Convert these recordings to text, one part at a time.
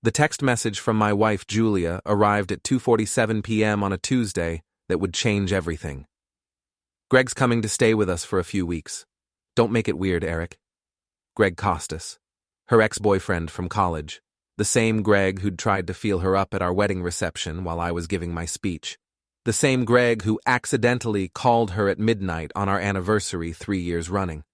The text message from my wife Julia arrived at 2:47 p.m. on a Tuesday that would change everything. Greg's coming to stay with us for a few weeks. Don't make it weird, Eric. Greg Costas, her ex-boyfriend from college, the same Greg who'd tried to feel her up at our wedding reception while I was giving my speech. The same Greg who accidentally called her at midnight on our anniversary 3 years running.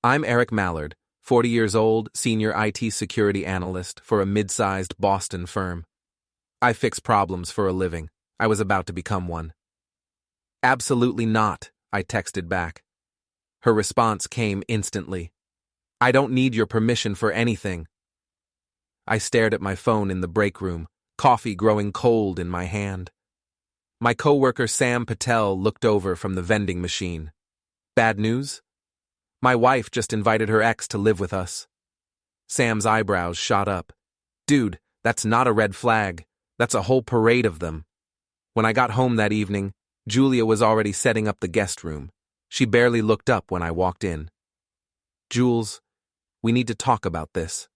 I'm Eric Mallard, 40 years old, senior IT security analyst for a mid-sized Boston firm. I fix problems for a living. I was about to become one. Absolutely not, I texted back. Her response came instantly. I don't need your permission for anything. I stared at my phone in the break room, coffee growing cold in my hand. My coworker Sam Patel looked over from the vending machine. Bad news? My wife just invited her ex to live with us. Sam's eyebrows shot up. Dude, that's not a red flag. That's a whole parade of them. When I got home that evening, Julia was already setting up the guest room. She barely looked up when I walked in. Jules, we need to talk about this.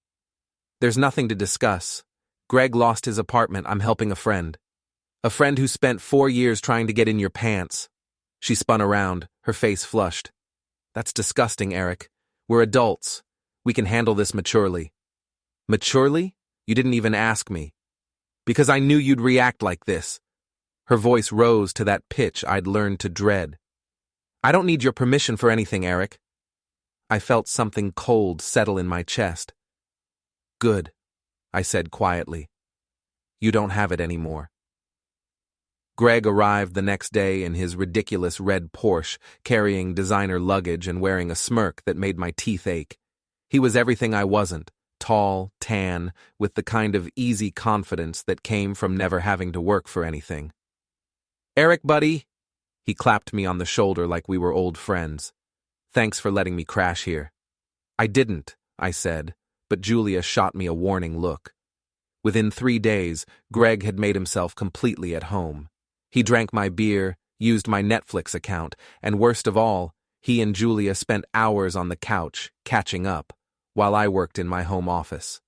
There's nothing to discuss. Greg lost his apartment. I'm helping a friend. A friend who spent 4 years trying to get in your pants. She spun around, her face flushed. That's disgusting, Eric. We're adults. We can handle this maturely. Maturely? You didn't even ask me. Because I knew you'd react like this. Her voice rose to that pitch I'd learned to dread. I don't need your permission for anything, Eric. I felt something cold settle in my chest. Good, I said quietly. You don't have it anymore. Greg arrived the next day in his ridiculous red Porsche, carrying designer luggage and wearing a smirk that made my teeth ache. He was everything I wasn't, tall, tan, with the kind of easy confidence that came from never having to work for anything. Eric, buddy, he clapped me on the shoulder like we were old friends. Thanks for letting me crash here. I didn't, I said, but Julia shot me a warning look. Within 3 days, Greg had made himself completely at home. He drank my beer, used my Netflix account, and worst of all, he and Julia spent hours on the couch, catching up, while I worked in my home office.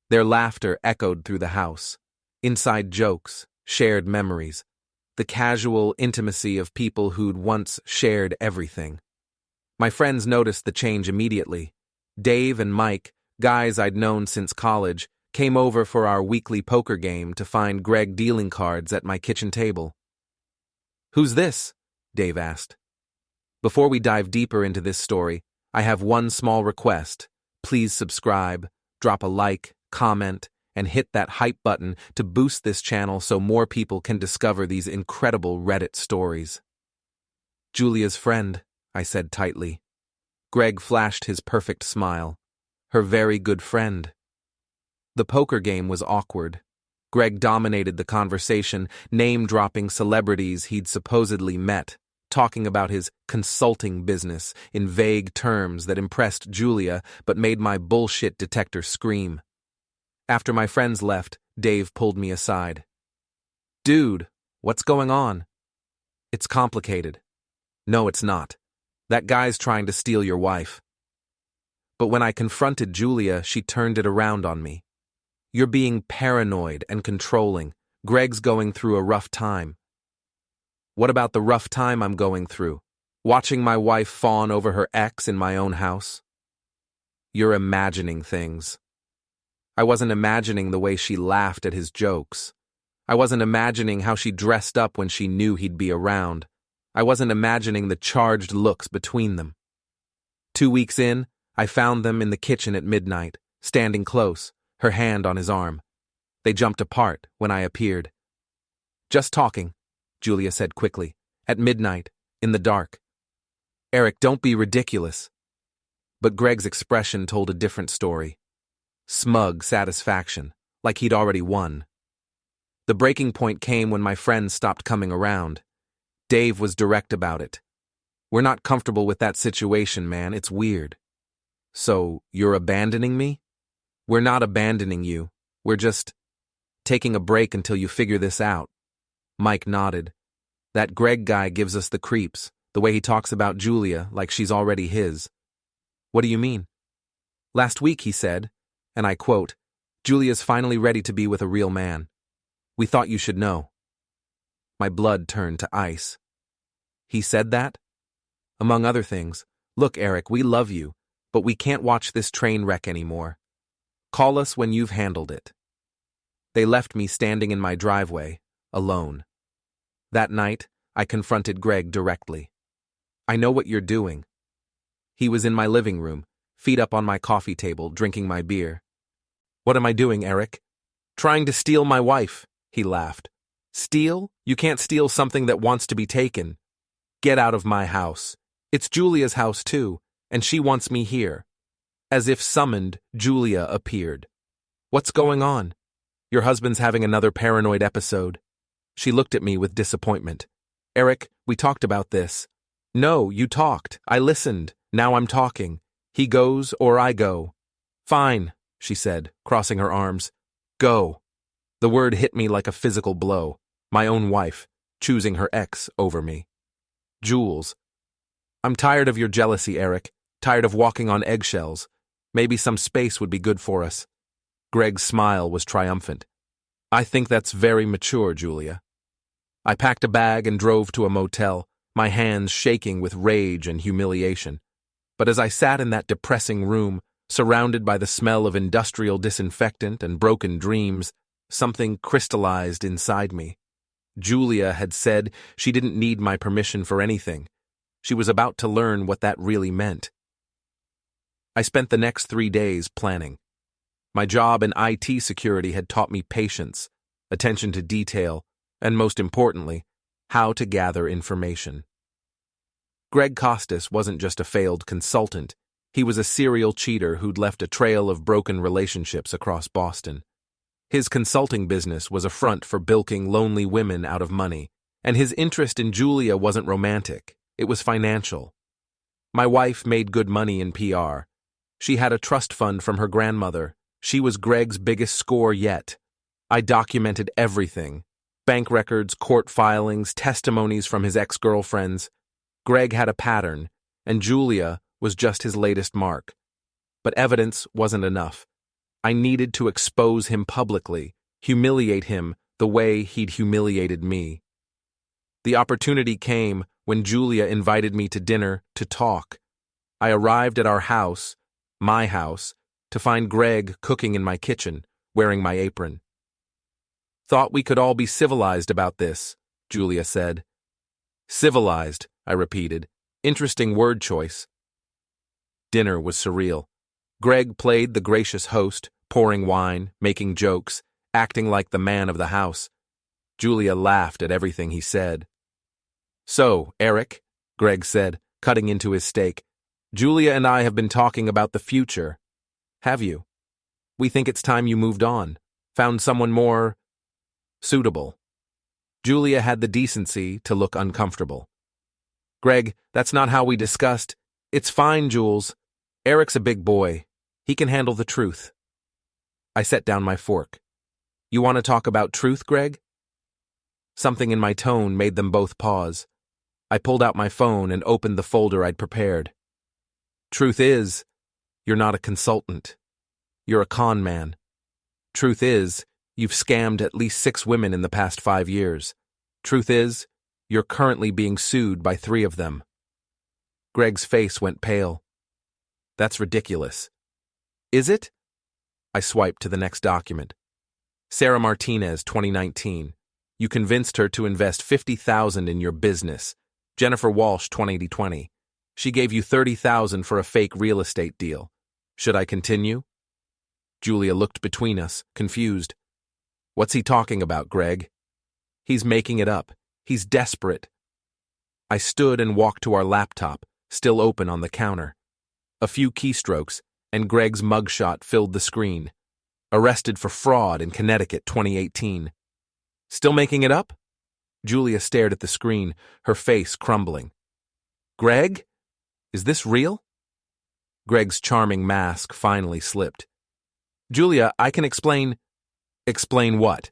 Their laughter echoed through the house. Inside jokes, shared memories, the casual intimacy of people who'd once shared everything. My friends noticed the change immediately. Dave and Mike, guys I'd known since college, came over for our weekly poker game to find Greg dealing cards at my kitchen table. Who's this? Dave asked. Before we dive deeper into this story, I have one small request. Please subscribe, drop a like, comment, and hit that hype button to boost this channel so more people can discover these incredible Reddit stories. Julia's friend, I said tightly. Greg flashed his perfect smile. Her very good friend. The poker game was awkward. Greg dominated the conversation, name-dropping celebrities he'd supposedly met, talking about his consulting business in vague terms that impressed Julia but made my bullshit detector scream. After my friends left, Dave pulled me aside. Dude, what's going on? It's complicated. No, it's not. That guy's trying to steal your wife. But when I confronted Julia, she turned it around on me. You're being paranoid and controlling. Greg's going through a rough time. What about the rough time I'm going through? Watching my wife fawn over her ex in my own house? You're imagining things. I wasn't imagining the way she laughed at his jokes. I wasn't imagining how she dressed up when she knew he'd be around. I wasn't imagining the charged looks between them. 2 weeks in, I found them in the kitchen at midnight, standing close, her hand on his arm. They jumped apart when I appeared. Just talking, Julia said quickly, at midnight, in the dark. Eric, don't be ridiculous. But Greg's expression told a different story. Smug satisfaction, like he'd already won. The breaking point came when my friends stopped coming around. Dave was direct about it. We're not comfortable with that situation, man. It's weird. So, you're abandoning me? We're not abandoning you. We're just taking a break until you figure this out. Mike nodded. That Greg guy gives us the creeps, the way he talks about Julia like she's already his. What do you mean? Last week he said, and I quote, Julia's finally ready to be with a real man. We thought you should know. My blood turned to ice. He said that? Among other things, look, Eric, we love you, but we can't watch this train wreck anymore. Call us when you've handled it. They left me standing in my driveway, alone. That night, I confronted Greg directly. I know what you're doing. He was in my living room, feet up on my coffee table, drinking my beer. What am I doing, Eric? Trying to steal my wife, he laughed. Steal? You can't steal something that wants to be taken. Get out of my house. It's Julia's house too, and she wants me here. As if summoned, Julia appeared. What's going on? Your husband's having another paranoid episode. She looked at me with disappointment. Eric, we talked about this. No, you talked. I listened. Now I'm talking. He goes or I go. Fine, she said, crossing her arms. Go. The word hit me like a physical blow. My own wife, choosing her ex over me. Jules. I'm tired of your jealousy, Eric. Tired of walking on eggshells. Maybe some space would be good for us. Greg's smile was triumphant. I think that's very mature, Julia. I packed a bag and drove to a motel, my hands shaking with rage and humiliation. But as I sat in that depressing room, surrounded by the smell of industrial disinfectant and broken dreams, something crystallized inside me. Julia had said she didn't need my permission for anything. She was about to learn what that really meant. I spent the next 3 days planning. My job in IT security had taught me patience, attention to detail, and most importantly, how to gather information. Greg Costas wasn't just a failed consultant. He was a serial cheater who'd left a trail of broken relationships across Boston. His consulting business was a front for bilking lonely women out of money, and his interest in Julia wasn't romantic, it was financial. My wife made good money in PR. She had a trust fund from her grandmother. She was Greg's biggest score yet. I documented everything. Bank records, court filings, testimonies from his ex-girlfriends. Greg had a pattern, and Julia was just his latest mark. But evidence wasn't enough. I needed to expose him publicly, humiliate him the way he'd humiliated me. The opportunity came when Julia invited me to dinner to talk. I arrived at our house, my house, to find Greg cooking in my kitchen, wearing my apron. Thought we could all be civilized about this, Julia said. Civilized, I repeated. Interesting word choice. Dinner was surreal. Greg played the gracious host, pouring wine, making jokes, acting like the man of the house. Julia laughed at everything he said. So, Eric, Greg said, cutting into his steak, Julia and I have been talking about the future. Have you? We think it's time you moved on, found someone more suitable. Julia had the decency to look uncomfortable. Greg, that's not how we discussed. It's fine, Jules. Eric's a big boy. He can handle the truth. I set down my fork. You want to talk about truth, Greg? Something in my tone made them both pause. I pulled out my phone and opened the folder I'd prepared. Truth is, you're not a consultant. You're a con man. Truth is, you've scammed at least 6 women in the past 5 years. Truth is, you're currently being sued by 3 of them. Greg's face went pale. That's ridiculous. Is it? I swiped to the next document. Sarah Martinez, 2019. You convinced her to invest $50,000 in your business. Jennifer Walsh, 2020. She gave you $30,000 for a fake real estate deal. Should I continue? Julia looked between us, confused. What's he talking about, Greg? He's making it up. He's desperate. I stood and walked to our laptop, still open on the counter. A few keystrokes, and Greg's mugshot filled the screen. Arrested for fraud in Connecticut, 2018. Still making it up? Julia stared at the screen, her face crumbling. Greg? Is this real? Greg's charming mask finally slipped. Julia, I can explain. Explain what?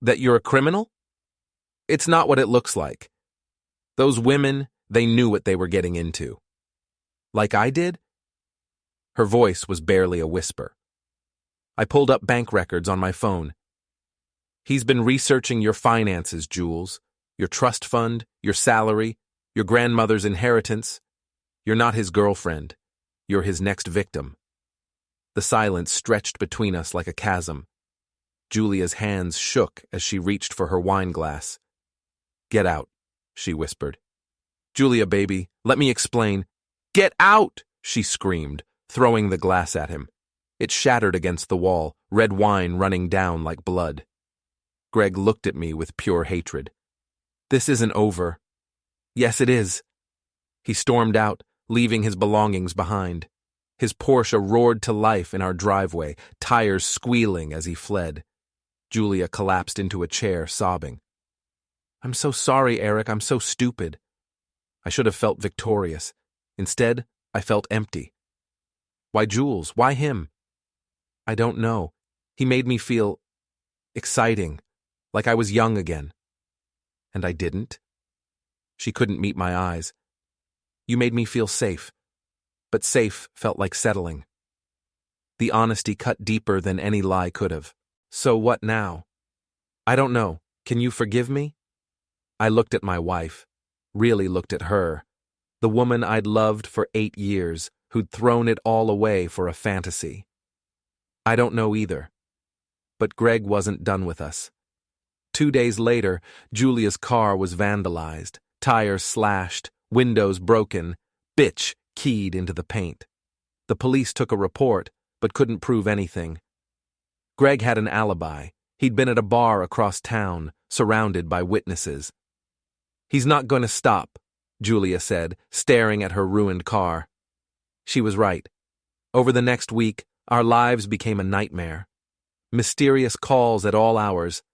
That you're a criminal? It's not what it looks like. Those women, they knew what they were getting into. Like I did? Her voice was barely a whisper. I pulled up bank records on my phone. He's been researching your finances, Jules. Your trust fund, your salary, your grandmother's inheritance. You're not his girlfriend. You're his next victim. The silence stretched between us like a chasm. Julia's hands shook as she reached for her wine glass. "Get out," she whispered. "Julia, baby, let me explain." "Get out!" she screamed, throwing the glass at him. It shattered against the wall, red wine running down like blood. Greg looked at me with pure hatred. "This isn't over." "Yes, it is." He stormed out, leaving his belongings behind. His Porsche roared to life in our driveway, tires squealing as he fled. Julia collapsed into a chair, sobbing. "I'm so sorry, Eric. I'm so stupid." I should have felt victorious. Instead, I felt empty. Why Jules? Why him? I don't know. He made me feel exciting, like I was young again. And I didn't. She couldn't meet my eyes. "You made me feel safe." But safe felt like settling. The honesty cut deeper than any lie could have. "So what now?" "I don't know. Can you forgive me?" I looked at my wife, really looked at her, the woman I'd loved for 8 years, who'd thrown it all away for a fantasy. I don't know either. But Greg wasn't done with us. 2 days later, Julia's car was vandalized, tires slashed, windows broken, bitch keyed into the paint. The police took a report, but couldn't prove anything. Greg had an alibi. He'd been at a bar across town, surrounded by witnesses. "He's not going to stop," Julia said, staring at her ruined car. She was right. Over the next week, our lives became a nightmare. Mysterious calls at all hours,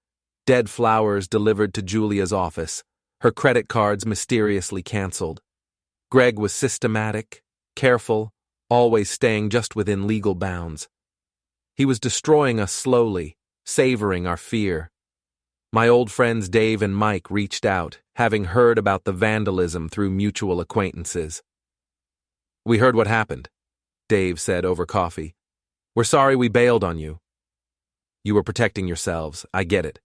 dead flowers delivered to Julia's office, her credit cards mysteriously canceled. Greg was systematic, careful, always staying just within legal bounds. He was destroying us slowly, savoring our fear. My old friends Dave and Mike reached out, having heard about the vandalism through mutual acquaintances. "We heard what happened," Dave said over coffee. "We're sorry we bailed on you." "You were protecting yourselves, I get it."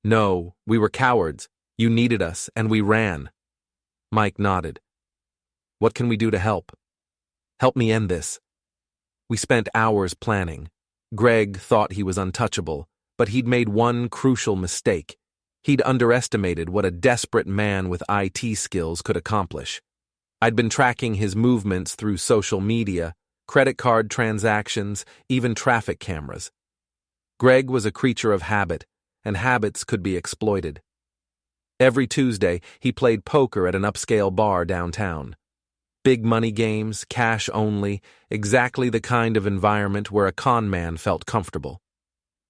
"No, we were cowards. You needed us, and we ran." Mike nodded. "What can we do to help?" "Help me end this." We spent hours planning. Greg thought he was untouchable, but he'd made one crucial mistake. He'd underestimated what a desperate man with IT skills could accomplish. I'd been tracking his movements through social media, credit card transactions, even traffic cameras. Greg was a creature of habit, and habits could be exploited. Every Tuesday, he played poker at an upscale bar downtown. Big money games, cash only, exactly the kind of environment where a con man felt comfortable.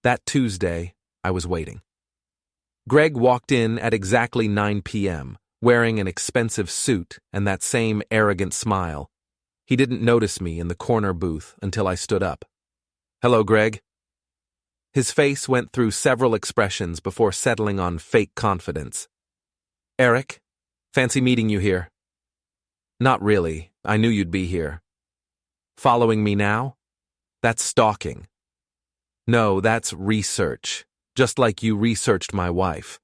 That Tuesday, I was waiting. Greg walked in at exactly 9 p.m., wearing an expensive suit and that same arrogant smile. He didn't notice me in the corner booth until I stood up. "Hello, Greg." His face went through several expressions before settling on fake confidence. "Eric, fancy meeting you here." "Not really. I knew you'd be here." "Following me now? That's stalking." "No, that's research, just like you researched my wife."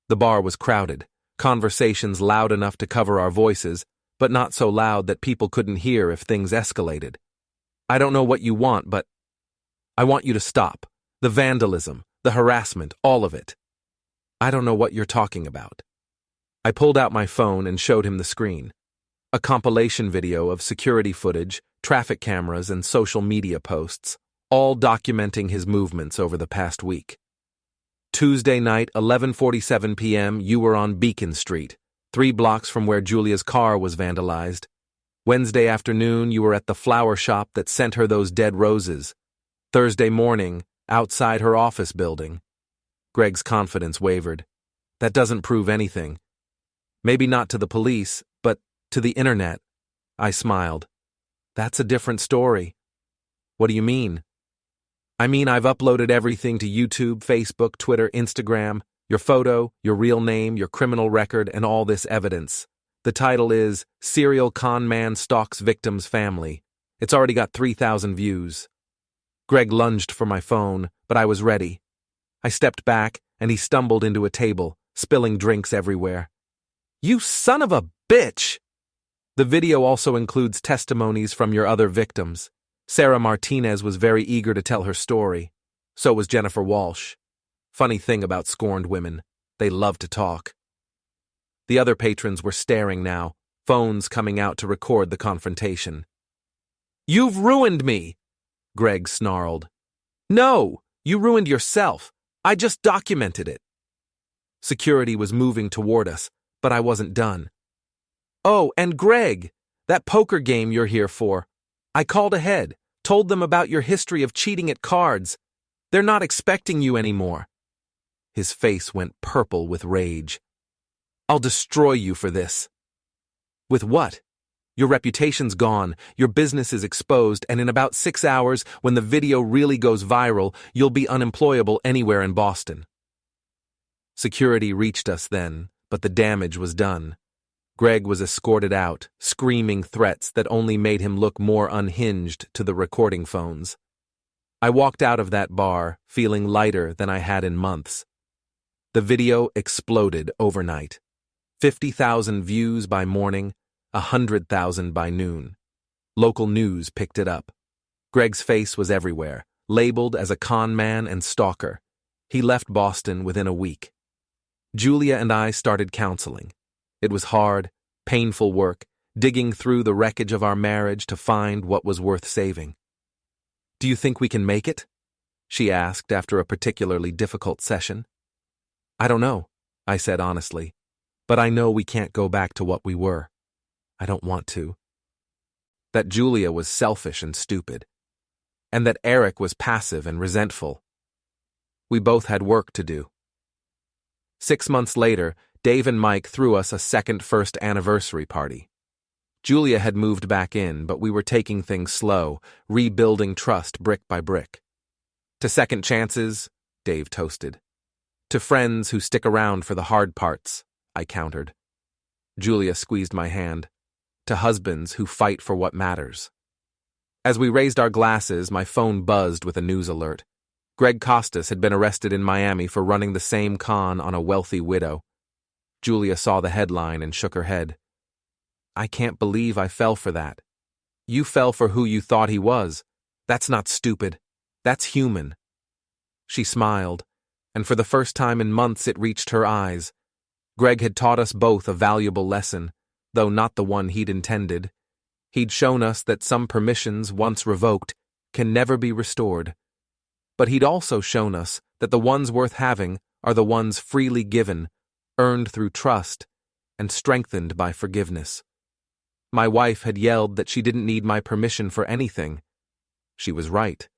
The bar was crowded, conversations loud enough to cover our voices, but not so loud that people couldn't hear if things escalated. "I don't know what you want, but I want you to stop. The vandalism, the harassment, all of it." "I don't know what you're talking about." I pulled out my phone and showed him the screen. A compilation video of security footage, traffic cameras, and social media posts, all documenting his movements over the past week. "Tuesday night, 11:47 p.m., you were on Beacon Street, 3 blocks from where Julia's car was vandalized. Wednesday afternoon, you were at the flower shop that sent her those dead roses. Thursday morning, outside her office building." Greg's confidence wavered. "That doesn't prove anything. Maybe not to the police, but to the internet." I smiled. "That's a different story." "What do you mean?" "I mean, I've uploaded everything to YouTube, Facebook, Twitter, Instagram, your photo, your real name, your criminal record, and all this evidence. The title is Serial Con Man Stalks Victim's Family. It's already got 3,000 views." Greg lunged for my phone, but I was ready. I stepped back, and he stumbled into a table, spilling drinks everywhere. "You son of a bitch!" The video also includes testimonies from your other victims. Sarah Martinez was very eager to tell her story. So was Jennifer Walsh. Funny thing about scorned women, they love to talk. The other patrons were staring now, phones coming out to record the confrontation. "You've ruined me!" Greg snarled. "No, you ruined yourself. I just documented it." Security was moving toward us, but I wasn't done. "Oh, and Greg, that poker game you're here for. I called ahead, told them about your history of cheating at cards. They're not expecting you anymore." His face went purple with rage. "I'll destroy you for this." "With what? Your reputation's gone, your business is exposed, and in about 6 hours, when the video really goes viral, you'll be unemployable anywhere in Boston." Security reached us then, but the damage was done. Greg was escorted out, screaming threats that only made him look more unhinged to the recording phones. I walked out of that bar, feeling lighter than I had in months. The video exploded overnight. 50,000 views by morning, 100,000 by noon. Local news picked it up. Greg's face was everywhere, labeled as a con man and stalker. He left Boston within a week. Julia and I started counseling. It was hard, painful work, digging through the wreckage of our marriage to find what was worth saving. "Do you think we can make it?" she asked after a particularly difficult session. "I don't know," I said honestly, "but I know we can't go back to what we were. I don't want to." That Julia was selfish and stupid, and that Eric was passive and resentful. We both had work to do. 6 months later, Dave and Mike threw us a second first anniversary party. Julia had moved back in, but we were taking things slow, rebuilding trust brick by brick. "To second chances," Dave toasted. "To friends who stick around for the hard parts," I countered. Julia squeezed my hand. "To husbands who fight for what matters." As we raised our glasses, my phone buzzed with a news alert. Greg Costas had been arrested in Miami for running the same con on a wealthy widow. Julia saw the headline and shook her head. "I can't believe I fell for that." "You fell for who you thought he was. That's not stupid. That's human." She smiled, and for the first time in months it reached her eyes. Greg had taught us both a valuable lesson, though not the one he'd intended. He'd shown us that some permissions, once revoked, can never be restored. But he'd also shown us that the ones worth having are the ones freely given, earned through trust, and strengthened by forgiveness. My wife had yelled that she didn't need my permission for anything. She was right,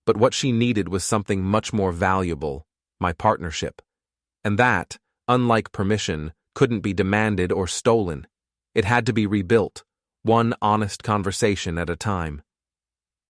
but what she needed was something much more valuable, my partnership. And that, unlike permission, couldn't be demanded or stolen. It had to be rebuilt, one honest conversation at a time.